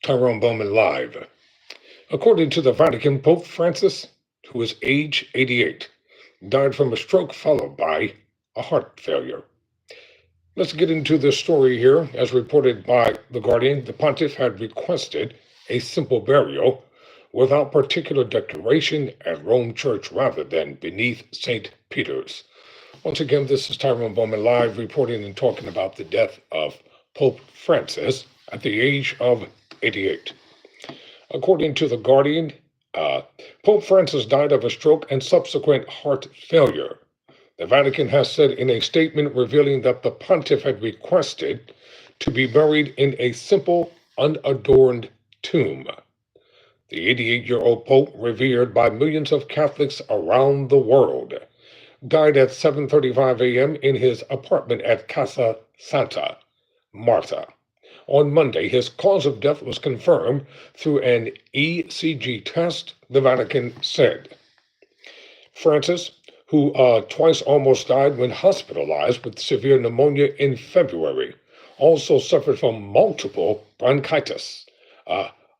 Tyrone Bowman live. According to the Vatican, Pope Francis, who is age 88, died from a stroke followed by a heart failure. Let's get into this story here. As reported by The Guardian, the pontiff had requested a simple burial without particular decoration at Rome Church rather than beneath St. Peter's. Once again, this is Tyrone Bowman live reporting and talking about the death of Pope Francis at the age of 88. According to The Guardian, Pope Francis died of a stroke and subsequent heart failure. The Vatican has said in a statement revealing that the pontiff had requested to be buried in a simple, unadorned tomb. The 88-year-old Pope, revered by millions of Catholics around the world, died at 7:35 a.m. in his apartment at Casa Santa Marta. On Monday, his cause of death was confirmed through an ECG test, the Vatican said. Francis, who twice almost died when hospitalized with severe pneumonia in February, also suffered from multiple bronchitis,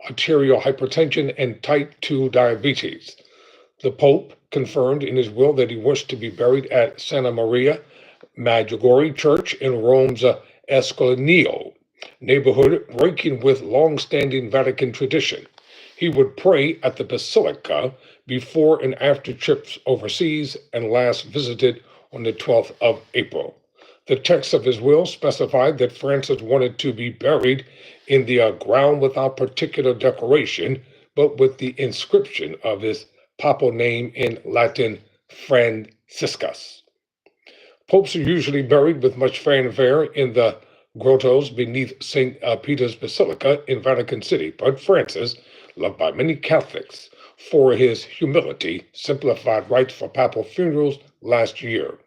arterial hypertension, and type 2 diabetes. The Pope confirmed in his will that he wished to be buried at Santa Maria Maggiore Church in Rome's Escalino neighborhood, breaking with long-standing Vatican tradition. He would pray at the Basilica before and after trips overseas and last visited on the 12th of April. The text of his will specified that Francis wanted to be buried in the ground without particular decoration, but with the inscription of his papal name in Latin, Franciscus. Popes are usually buried with much fanfare in the grottos beneath St. Peter's Basilica in Vatican City, but Francis, loved by many Catholics for his humility, simplified rites for papal funerals last year.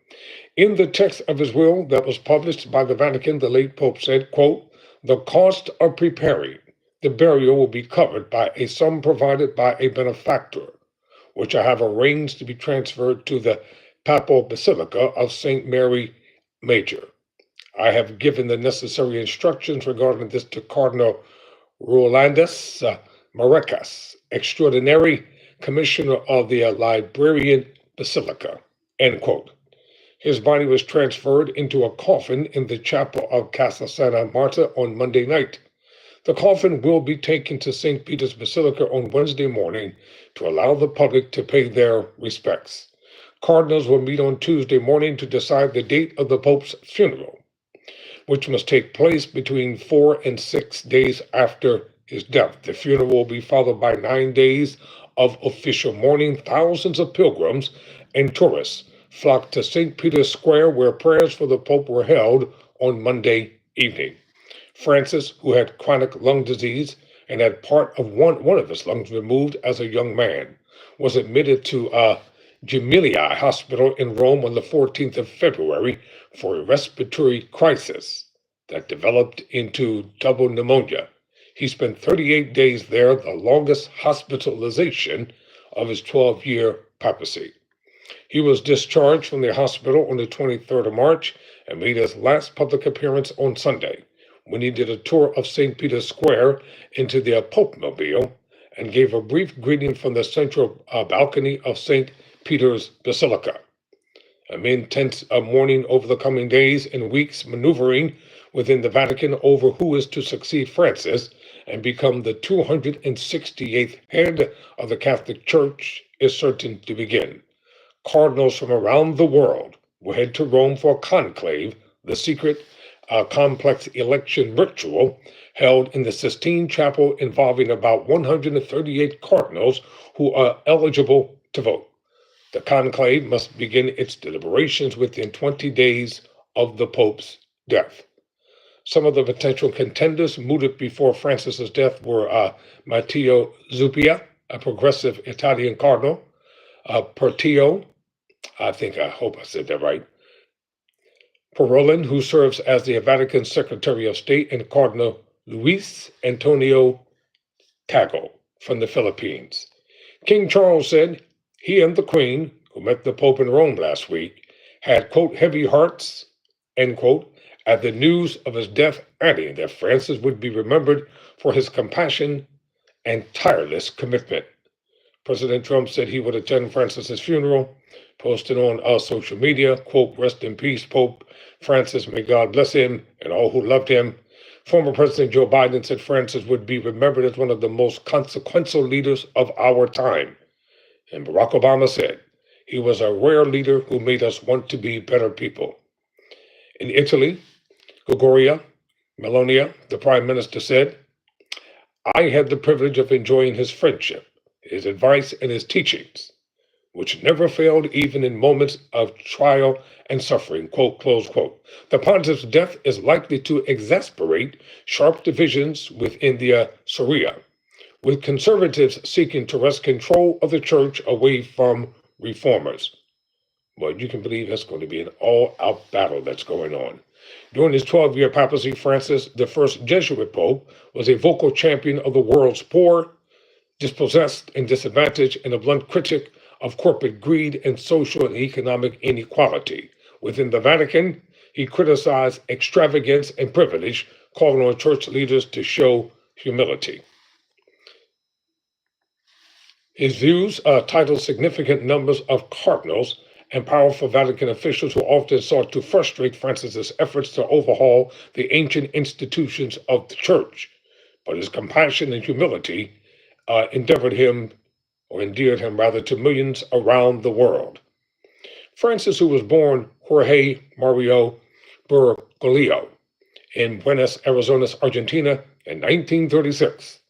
In the text of his will that was published by the Vatican, the late Pope said, quote, "The cost of preparing the burial will be covered by a sum provided by a benefactor, which I have arranged to be transferred to the Papal Basilica of St. Mary Major. I have given the necessary instructions regarding this to Cardinal Rolandus Marecas, Extraordinary Commissioner of the Librarian Basilica," end quote. His body was transferred into a coffin in the chapel of Casa Santa Marta on Monday night. The coffin will be taken to St. Peter's Basilica on Wednesday morning to allow the public to pay their respects. Cardinals will meet on Tuesday morning to decide the date of the Pope's funeral, which must take place between 4 and 6 days after his death. The funeral will be followed by 9 days of official mourning. Thousands of pilgrims and tourists flocked to St. Peter's Square, where prayers for the Pope were held on Monday evening. Francis, who had chronic lung disease and had part of one of his lungs removed as a young man, was admitted to Gemelli Hospital in Rome on the 14th of February for a respiratory crisis that developed into double pneumonia. He spent 38 days there, the longest hospitalization of his 12-year papacy. He was discharged from the hospital on the 23rd of March and made his last public appearance on Sunday, when he did a tour of St. Peter's Square into the Pope-mobile and gave a brief greeting from the central balcony of St. Peter's Basilica. Amid intense mourning over the coming days and weeks, maneuvering within the Vatican over who is to succeed Francis and become the 268th head of the Catholic Church is certain to begin. Cardinals from around the world will head to Rome for a conclave, the secret complex election ritual held in the Sistine Chapel involving about 138 cardinals who are eligible to vote. The conclave must begin its deliberations within 20 days of the Pope's death. Some of the potential contenders mooted before Francis's death were Matteo Zuppi, a progressive Italian cardinal, Portillo, I hope I said that right, Parolin, who serves as the Vatican Secretary of State, and Cardinal Luis Antonio Tagle from the Philippines. King Charles said he and the Queen, who met the Pope in Rome last week, had, quote, heavy hearts, end quote, at the news of his death, adding that Francis would be remembered for his compassion and tireless commitment. President Trump said he would attend Francis's funeral, posted on social media, quote, "Rest in peace, Pope Francis, may God bless him and all who loved him." Former President Joe Biden said Francis would be remembered as one of the most consequential leaders of our time. And Barack Obama said he was a rare leader who made us want to be better people. In Italy, Gregoria Melonia, the prime minister, said, "I had the privilege of enjoying his friendship, his advice, and his teachings, which never failed even in moments of trial and suffering," quote, close quote. The pontiff's death is likely to exasperate sharp divisions within the Curia, with conservatives seeking to wrest control of the church away from reformers. Well, you can believe that's going to be an all-out battle that's going on. During his 12-year papacy, Francis, the first Jesuit pope, was a vocal champion of the world's poor, dispossessed, and disadvantaged, and a blunt critic of corporate greed and social and economic inequality. Within the Vatican, he criticized extravagance and privilege, calling on church leaders to show humility. His views titled significant numbers of cardinals and powerful Vatican officials who often sought to frustrate Francis's efforts to overhaul the ancient institutions of the church. But his compassion and humility endeared him to millions around the world. Francis, who was born Jorge Mario Bergoglio in Buenos Aires, Argentina, in 1936,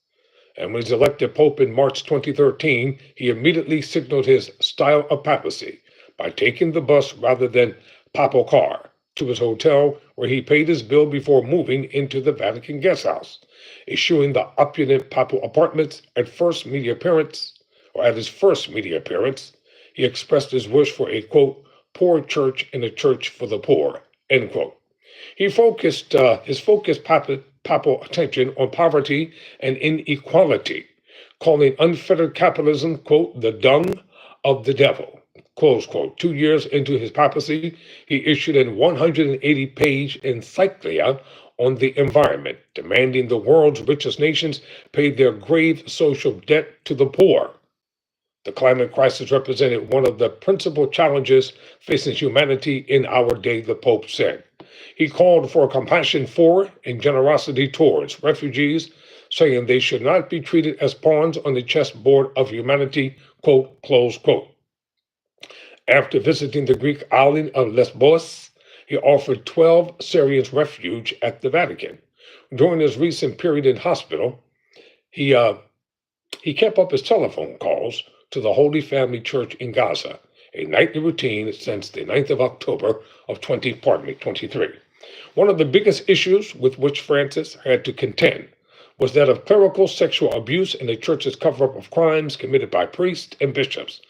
and when he was elected Pope in March 2013, he immediately signaled his style of papacy by taking the bus rather than papal car to his hotel, where he paid his bill before moving into the Vatican guest house, eschewing the opulent papal apartments. At his first media appearance, he expressed his wish for a, quote, "poor church and a church for the poor," end quote. He focused his papal attention on poverty and inequality, calling unfettered capitalism, quote, "the dung of the devil," close quote. 2 years into his papacy, he issued a 180-page encyclica on the environment, demanding the world's richest nations pay their grave social debt to the poor. The climate crisis represented one of the principal challenges facing humanity in our day, the Pope said. He called for compassion for and generosity towards refugees, saying they should not be treated as pawns on the chessboard of humanity, quote, close quote. After visiting the Greek island of Lesbos, he offered 12 Syrians refuge at the Vatican. During his recent period in hospital, he kept up his telephone calls to the Holy Family Church in Gaza, a nightly routine since the 9th of October of 2023. One of the biggest issues with which Francis had to contend was that of clerical sexual abuse and the church's cover-up of crimes committed by priests and bishops.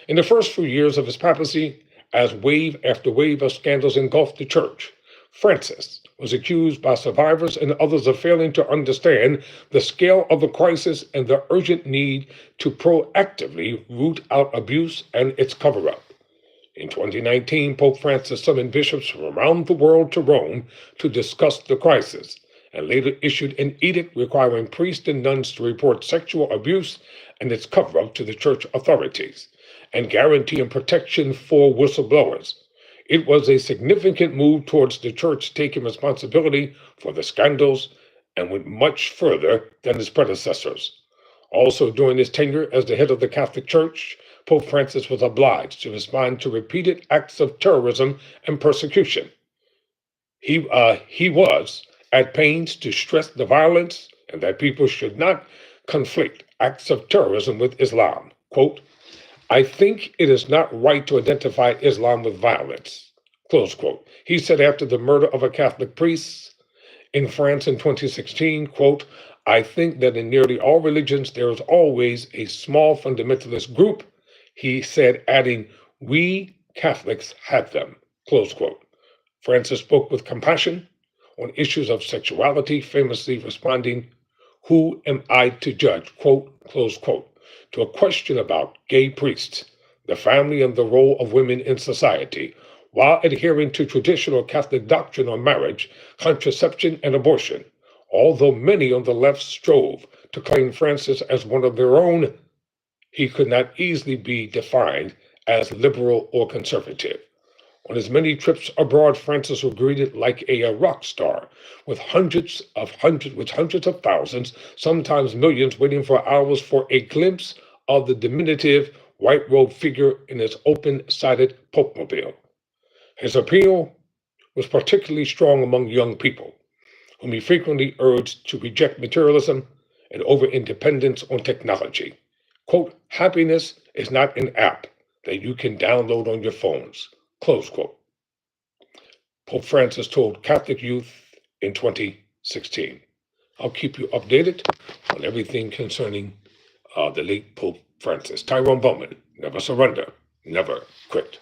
In the first few years of his papacy, as wave after wave of scandals engulfed the church, Francis was accused by survivors and others of failing to understand the scale of the crisis and the urgent need to proactively root out abuse and its cover-up. In 2019, Pope Francis summoned bishops from around the world to Rome to discuss the crisis, and later issued an edict requiring priests and nuns to report sexual abuse and its cover-up to the church authorities, and guaranteeing protection for whistleblowers. It was a significant move towards the church taking responsibility for the scandals and went much further than his predecessors. Also, during his tenure as the head of the Catholic Church, Pope Francis was obliged to respond to repeated acts of terrorism and persecution. He was at pains to stress the violence and that people should not conflate acts of terrorism with Islam. Quote, "I think it is not right to identify Islam with violence," close quote. He said after the murder of a Catholic priest in France in 2016, quote, "I think that in nearly all religions there is always a small fundamentalist group," he said, adding, "We Catholics have them," close quote. Francis spoke with compassion on issues of sexuality, famously responding, "Who am I to judge?" quote, close quote, to a question about gay priests, the family, and the role of women in society, while adhering to traditional Catholic doctrine on marriage, contraception, and abortion. Although many on the left strove to claim Francis as one of their own, he could not easily be defined as liberal or conservative. On his many trips abroad, Francis was greeted like a rock star, with hundreds of thousands, sometimes millions, waiting for hours for a glimpse of the diminutive white-robed figure in his open-sided popemobile. His appeal was particularly strong among young people, whom he frequently urged to reject materialism and over-independence on technology. Quote, happiness is not an app that you can download on your phones. Close quote. Pope Francis told Catholic youth in 2016. I'll keep you updated on everything concerning the late Pope Francis. Tyrone Bowman, never surrender, never quit.